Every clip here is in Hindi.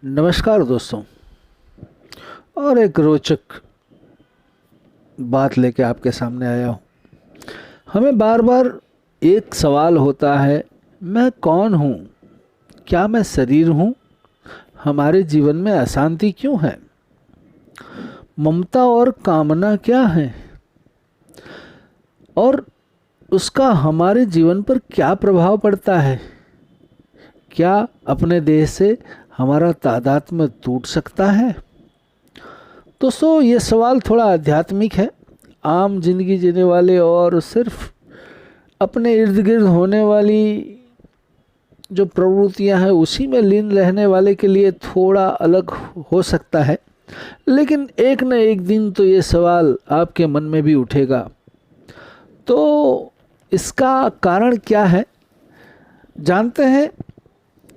नमस्कार दोस्तों। और एक रोचक बात लेके आपके सामने आया हूँ। हमें बार बार एक सवाल होता है, मैं कौन हूँ? क्या मैं शरीर हूँ? हमारे जीवन में अशांति क्यों है? ममता और कामना क्या है? और उसका हमारे जीवन पर क्या प्रभाव पड़ता है? क्या अपने देह से हमारा तादात्म्य टूट सकता है? दोस्तों, ये सवाल थोड़ा आध्यात्मिक है। आम जिंदगी जीने वाले और सिर्फ अपने इर्द गिर्द होने वाली जो प्रवृत्तियां हैं उसी में लीन रहने वाले के लिए थोड़ा अलग हो सकता है, लेकिन एक न एक दिन तो ये सवाल आपके मन में भी उठेगा। तो इसका कारण क्या है, जानते हैं?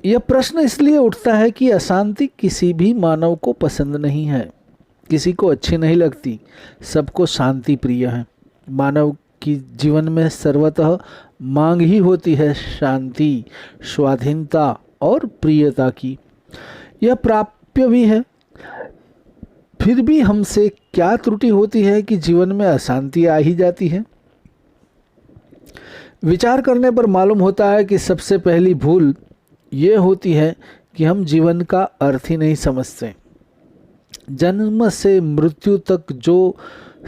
यह प्रश्न इसलिए उठता है कि अशांति किसी भी मानव को पसंद नहीं है, किसी को अच्छी नहीं लगती। सबको शांति प्रिय है। मानव की जीवन में सर्वतः मांग ही होती है शांति, स्वाधीनता और प्रियता की। यह प्राप्य भी है। फिर भी हमसे क्या त्रुटि होती है कि जीवन में अशांति आ ही जाती है? विचार करने पर मालूम होता है कि सबसे पहली भूल ये होती है कि हम जीवन का अर्थ ही नहीं समझते। जन्म से मृत्यु तक जो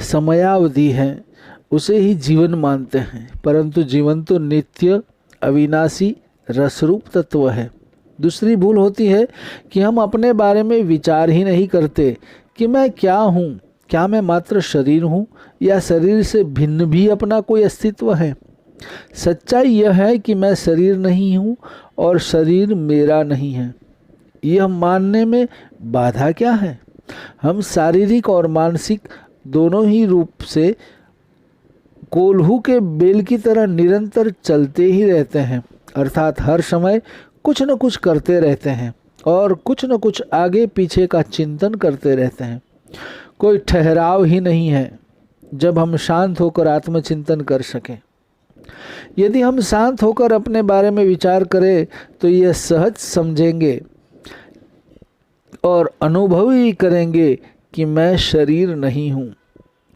समयावधि है उसे ही जीवन मानते हैं, परंतु जीवन तो नित्य अविनाशी रसरूप तत्व है। दूसरी भूल होती है कि हम अपने बारे में विचार ही नहीं करते कि मैं क्या हूँ। क्या मैं मात्र शरीर हूँ या शरीर से भिन्न भी अपना कोई अस्तित्व है? सच्चाई यह है कि मैं शरीर नहीं हूँ और शरीर मेरा नहीं है। यह मानने में बाधा क्या है? हम शारीरिक और मानसिक दोनों ही रूप से कोल्हू के बेल की तरह निरंतर चलते ही रहते हैं, अर्थात हर समय कुछ न कुछ करते रहते हैं और कुछ न कुछ आगे पीछे का चिंतन करते रहते हैं। कोई ठहराव ही नहीं है जब हम शांत होकर आत्मचिंतन कर सकें। यदि हम शांत होकर अपने बारे में विचार करें तो यह सहज समझेंगे और अनुभव ही करेंगे कि मैं शरीर नहीं हूँ।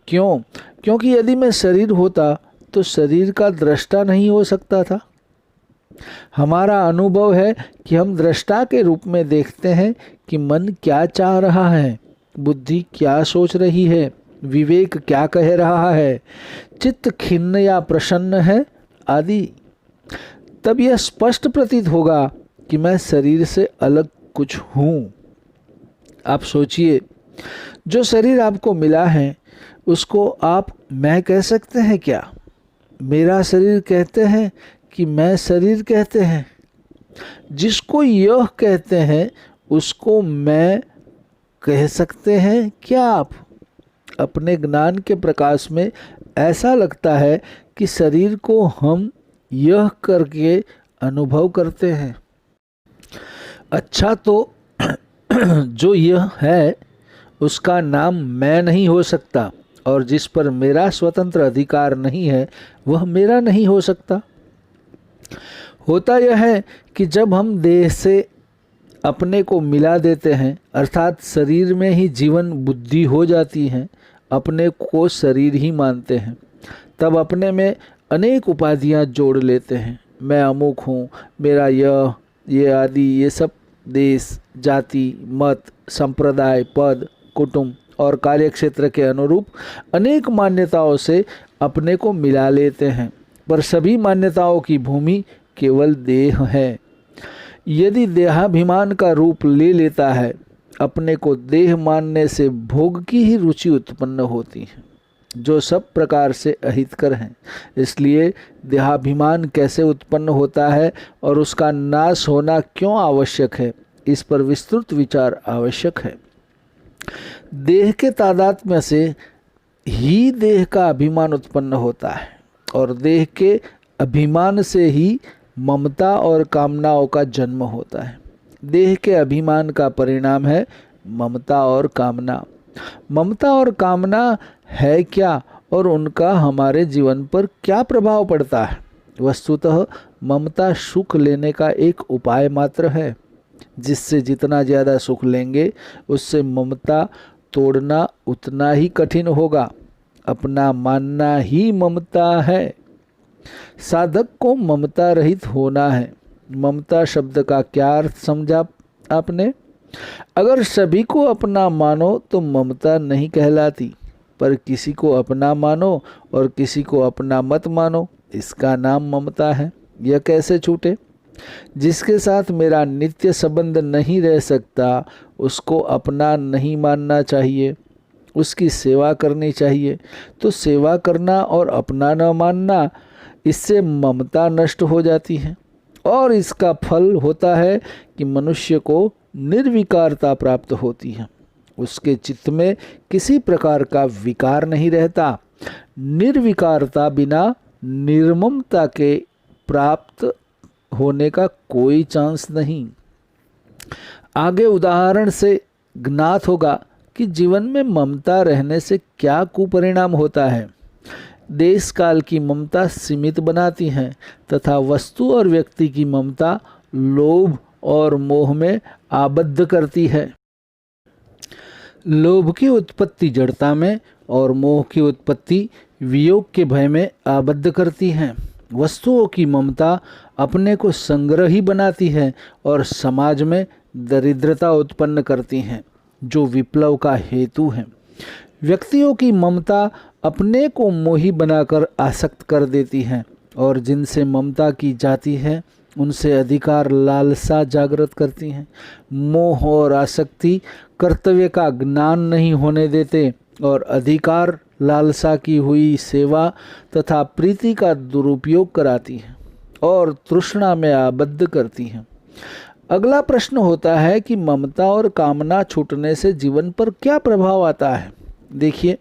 क्यों? क्योंकि यदि मैं शरीर होता तो शरीर का दृष्टा नहीं हो सकता था। हमारा अनुभव है कि हम दृष्टा के रूप में देखते हैं कि मन क्या चाह रहा है, बुद्धि क्या सोच रही है, विवेक क्या कह रहा है, चित्त खिन्न या प्रसन्न है आदि। तब यह स्पष्ट प्रतीत होगा कि मैं शरीर से अलग कुछ हूँ। आप सोचिए, जो शरीर आपको मिला है उसको आप मैं कह सकते हैं क्या? मेरा शरीर कहते हैं कि मैं शरीर कहते हैं? जिसको यह कहते हैं उसको मैं कह सकते हैं क्या आप? अपने ज्ञान के प्रकाश में ऐसा लगता है कि शरीर को हम यह करके अनुभव करते हैं। अच्छा, तो जो यह है उसका नाम मैं नहीं हो सकता, और जिस पर मेरा स्वतंत्र अधिकार नहीं है वह मेरा नहीं हो सकता। होता यह है कि जब हम देह से अपने को मिला देते हैं, अर्थात शरीर में ही जीवन बुद्धि हो जाती है, अपने को शरीर ही मानते हैं, तब अपने में अनेक उपाधियां जोड़ लेते हैं। मैं अमुक हूँ, मेरा ये आदि, ये सब देश, जाति, मत, संप्रदाय, पद, कुटुंब और कार्यक्षेत्र के अनुरूप अनेक मान्यताओं से अपने को मिला लेते हैं, पर सभी मान्यताओं की भूमि केवल देह है। यदि देहाभिमान का रूप ले लेता है, अपने को देह मानने से भोग की ही रुचि उत्पन्न होती है, जो सब प्रकार से अहितकर हैं। इसलिए देहाभिमान कैसे उत्पन्न होता है और उसका नाश होना क्यों आवश्यक है, इस पर विस्तृत विचार आवश्यक है। देह के तादात्म्य से ही देह का अभिमान उत्पन्न होता है और देह के अभिमान से ही ममता और कामनाओं का जन्म होता है। देह के अभिमान का परिणाम है ममता और कामना। ममता और कामना है क्या और उनका हमारे जीवन पर क्या प्रभाव पड़ता है? वस्तुतः ममता सुख लेने का एक उपाय मात्र है। जिससे जितना ज़्यादा सुख लेंगे उससे ममता तोड़ना उतना ही कठिन होगा। अपना मानना ही ममता है। साधक को ममता रहित होना है। ममता शब्द का क्या अर्थ समझा आपने? अगर सभी को अपना मानो तो ममता नहीं कहलाती, पर किसी को अपना मानो और किसी को अपना मत मानो, इसका नाम ममता है। यह कैसे छूटे? जिसके साथ मेरा नित्य संबंध नहीं रह सकता उसको अपना नहीं मानना चाहिए, उसकी सेवा करनी चाहिए। तो सेवा करना और अपना न मानना, इससे ममता नष्ट हो जाती है और इसका फल होता है कि मनुष्य को निर्विकारता प्राप्त होती है। उसके चित्त में किसी प्रकार का विकार नहीं रहता। निर्विकारता बिना निर्ममता के प्राप्त होने का कोई चांस नहीं। आगे उदाहरण से ज्ञात होगा कि जीवन में ममता रहने से क्या कुपरिणाम होता है। देश काल की ममता सीमित बनाती है तथा वस्तु और व्यक्ति की ममता लोभ और मोह में आबद्ध करती है। लोभ की उत्पत्ति जड़ता में और मोह की उत्पत्ति वियोग के भय में आबद्ध करती है। वस्तुओं की ममता अपने को संग्रही बनाती है और समाज में दरिद्रता उत्पन्न करती हैं, जो विप्लव का हेतु है। व्यक्तियों की ममता अपने को मोही बनाकर आसक्त कर देती है और जिनसे ममता की जाती है उनसे अधिकार लालसा जागृत करती हैं। मोह और आसक्ति कर्तव्य का ज्ञान नहीं होने देते और अधिकार लालसा की हुई सेवा तथा प्रीति का दुरुपयोग कराती है और तृष्णा में आबद्ध करती हैं। अगला प्रश्न होता है कि ममता और कामना छूटने से जीवन पर क्या प्रभाव आता है। देखिए,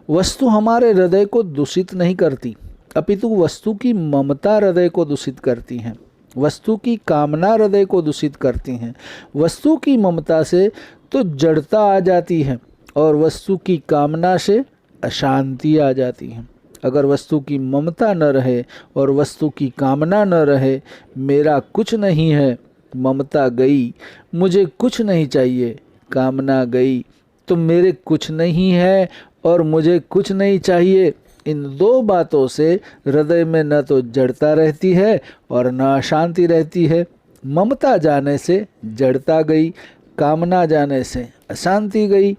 वस्तु हमारे हृदय को दूषित नहीं करती, अपितु वस्तु की ममता हृदय को दूषित करती है। वस्तु की कामना हृदय को दूषित करती हैं। वस्तु की ममता से तो जड़ता आ जाती है और वस्तु की कामना से अशांति आ जाती है। अगर वस्तु की ममता न रहे और वस्तु की कामना न रहे, मेरा कुछ नहीं है, ममता गई, मुझे कुछ नहीं चाहिए, कामना गई तो मेरे कुछ नहीं है और मुझे कुछ नहीं चाहिए, इन दो बातों से हृदय में न तो जड़ता रहती है और न अशांति रहती है। ममता जाने से जड़ता गई, कामना जाने से अशांति गई।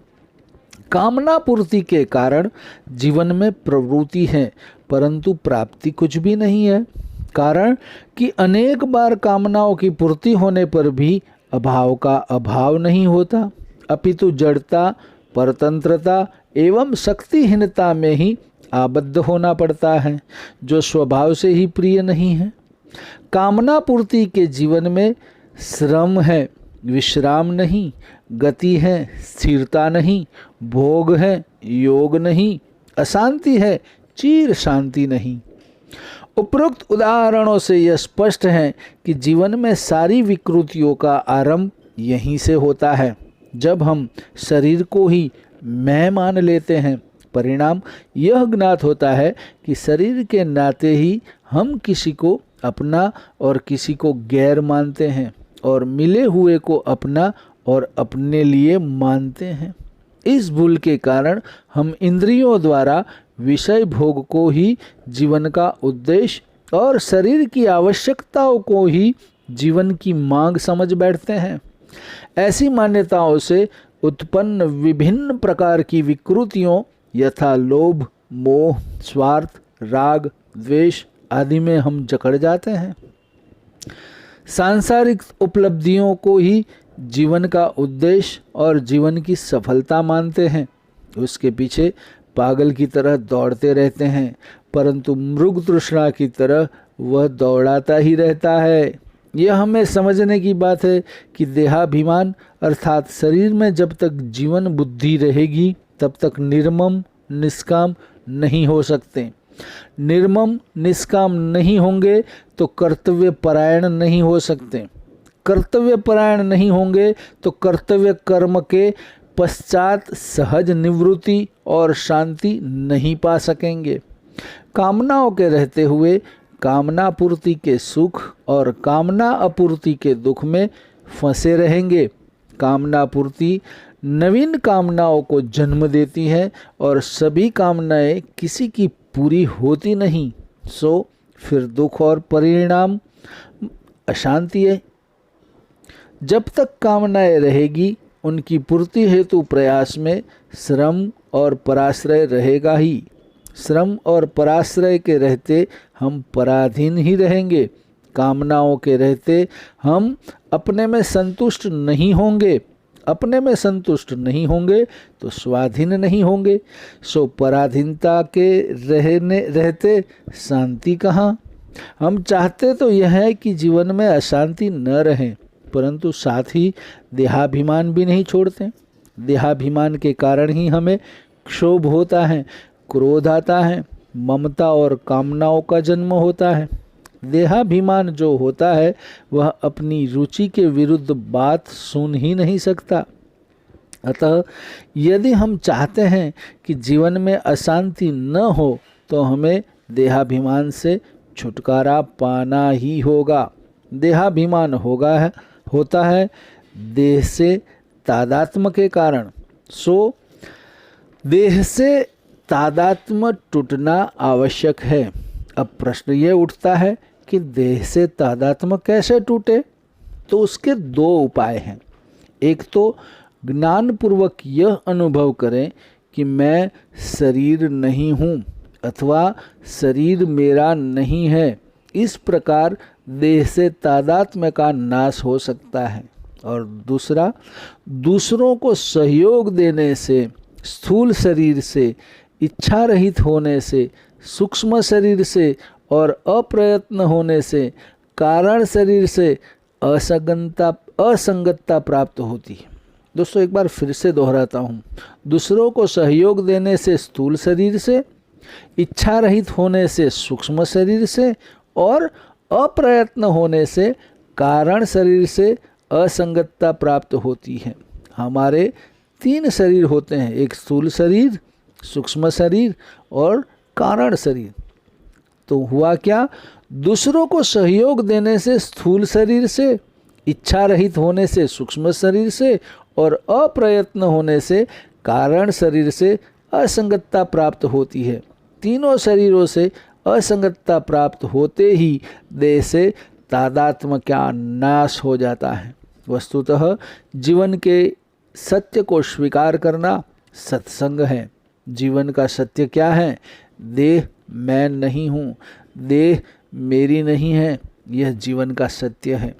कामना पूर्ति के कारण जीवन में प्रवृत्ति है, परंतु प्राप्ति कुछ भी नहीं है। कारण कि अनेक बार कामनाओं की पूर्ति होने पर भी अभाव का अभाव नहीं होता, अपितु जड़ता, परतंत्रता एवं शक्तिहीनता में ही आबद्ध होना पड़ता है, जो स्वभाव से ही प्रिय नहीं है। कामना पूर्ति के जीवन में श्रम है, विश्राम नहीं, गति है, स्थिरता नहीं, भोग है, योग नहीं, अशांति है, चिर शांति नहीं। उपरोक्त उदाहरणों से यह स्पष्ट है कि जीवन में सारी विकृतियों का आरंभ यहीं से होता है, जब हम शरीर को ही मैं मान लेते हैं। परिणाम यह ज्ञात होता है कि शरीर के नाते ही हम किसी को अपना और किसी को गैर मानते हैं और मिले हुए को अपना और अपने लिए मानते हैं। इस भूल के कारण हम इंद्रियों द्वारा विषय भोग को ही जीवन का उद्देश्य और शरीर की आवश्यकताओं को ही जीवन की मांग समझ बैठते हैं। ऐसी मान्यताओं से उत्पन्न विभिन्न प्रकार की विकृतियों यथा लोभ, मोह, स्वार्थ, राग, द्वेष आदि में हम जकड़ जाते हैं। सांसारिक उपलब्धियों को ही जीवन का उद्देश्य और जीवन की सफलता मानते हैं। उसके पीछे पागल की तरह दौड़ते रहते हैं, परंतु मृग तृष्णा की तरह वह दौड़ाता ही रहता है। यह हमें समझने की बात है कि देहाभिमान अर्थात शरीर में जब तक जीवन बुद्धि रहेगी तब तक निर्मम निष्काम नहीं हो सकते। निर्मम निष्काम नहीं होंगे तो कर्तव्य परायण नहीं हो सकते। कर्तव्य परायण नहीं होंगे तो कर्तव्य कर्म के पश्चात सहज निवृत्ति और शांति नहीं पा सकेंगे। कामनाओं के रहते हुए कामना पूर्ति के सुख और कामना अपूर्ति के दुख में फंसे रहेंगे। कामना पूर्ति नवीन कामनाओं को जन्म देती है और सभी कामनाएं किसी की पूरी होती नहीं, सो फिर दुख और परिणाम अशांति है। जब तक कामनाएं रहेगी उनकी पूर्ति हेतु प्रयास में श्रम और पराश्रय रहेगा ही। श्रम और पराश्रय के रहते हम पराधीन ही रहेंगे। कामनाओं के रहते हम अपने में संतुष्ट नहीं होंगे। अपने में संतुष्ट नहीं होंगे तो स्वाधीन नहीं होंगे। सो पराधीनता के रहते शांति कहाँ। हम चाहते तो यह है कि जीवन में अशांति न रहे, परंतु साथ ही देहाभिमान भी नहीं छोड़ते। देहाभिमान के कारण ही हमें क्षोभ होता है, क्रोध आता है, ममता और कामनाओं का जन्म होता है। देहाभिमान जो होता है वह अपनी रुचि के विरुद्ध बात सुन ही नहीं सकता। अतः यदि हम चाहते हैं कि जीवन में अशांति न हो तो हमें देहाभिमान से छुटकारा पाना ही होगा। देहाभिमान होता है देह से तादात्म्य के कारण। सो देह से तादात्म्य टूटना आवश्यक है। अब प्रश्न ये उठता है कि देह से तादात्म्य कैसे टूटे, तो उसके दो उपाय हैं। एक तो ज्ञानपूर्वक यह अनुभव करें कि मैं शरीर नहीं हूँ अथवा शरीर मेरा नहीं है। इस प्रकार देह से तादात्म्य का नाश हो सकता है। और दूसरा, दूसरों को सहयोग देने से, स्थूल शरीर से, इच्छा रहित होने से, सूक्ष्म शरीर से और अप्रयत्न होने से, कारण शरीर से असंगतता प्राप्त होती है। दोस्तों एक बार फिर से दोहराता हूँ। दूसरों को सहयोग देने से स्थूल शरीर से, इच्छा रहित होने से सूक्ष्म शरीर से और अप्रयत्न होने से कारण शरीर से असंगतता प्राप्त होती है। हमारे 3 शरीर होते हैं, एक स्थूल शरीर, सूक्ष्म शरीर और कारण शरीर। तो हुआ क्या, दूसरों को सहयोग देने से स्थूल शरीर से, इच्छा रहित होने से सूक्ष्म शरीर से और अप्रयत्न होने से कारण शरीर से असंगतता प्राप्त होती है। तीनों शरीरों से असंगतता प्राप्त होते ही देह से तादात्म्य का नाश हो जाता है। वस्तुतः जीवन के सत्य को स्वीकार करना सत्संग है। जीवन का सत्य क्या है? देह मैं नहीं हूँ, देह मेरी नहीं है, यह जीवन का सत्य है।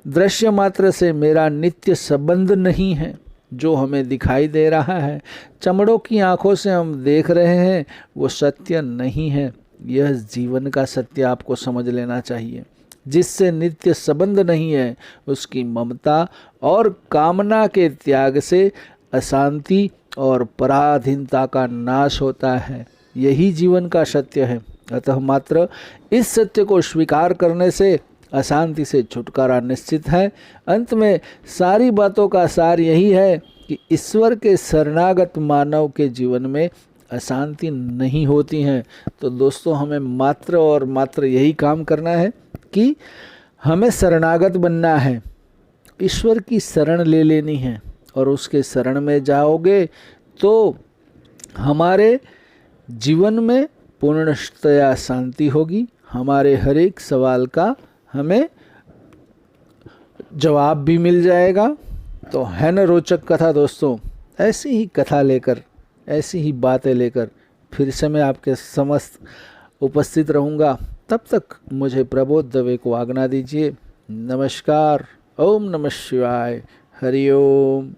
दृश्य मात्र से मेरा नित्य संबंध नहीं है। जो हमें दिखाई दे रहा है, चमड़ों की आंखों से हम देख रहे हैं, वो सत्य नहीं है। यह जीवन का सत्य आपको समझ लेना चाहिए। जिससे नित्य संबंध नहीं है, उसकी ममता और कामना के त्याग से अशांति और पराधीनता का नाश होता है। यही जीवन का सत्य है। अतः मात्र इस सत्य को स्वीकार करने से अशांति से छुटकारा निश्चित है। अंत में सारी बातों का सार यही है कि ईश्वर के शरणागत मानव के जीवन में अशांति नहीं होती है। तो दोस्तों हमें मात्र और मात्र यही काम करना है कि हमें शरणागत बनना है, ईश्वर की शरण ले लेनी है। और उसके शरण में जाओगे तो हमारे जीवन में पूर्णतया शांति होगी। हमारे हर एक सवाल का हमें जवाब भी मिल जाएगा। तो है न रोचक कथा दोस्तों। ऐसी ही कथा लेकर, ऐसी ही बातें लेकर फिर से मैं आपके समस्त उपस्थित रहूँगा। तब तक मुझे प्रबोध दवे को आज्ञा दीजिए। नमस्कार। ओम नमः शिवाय। हरि ओम।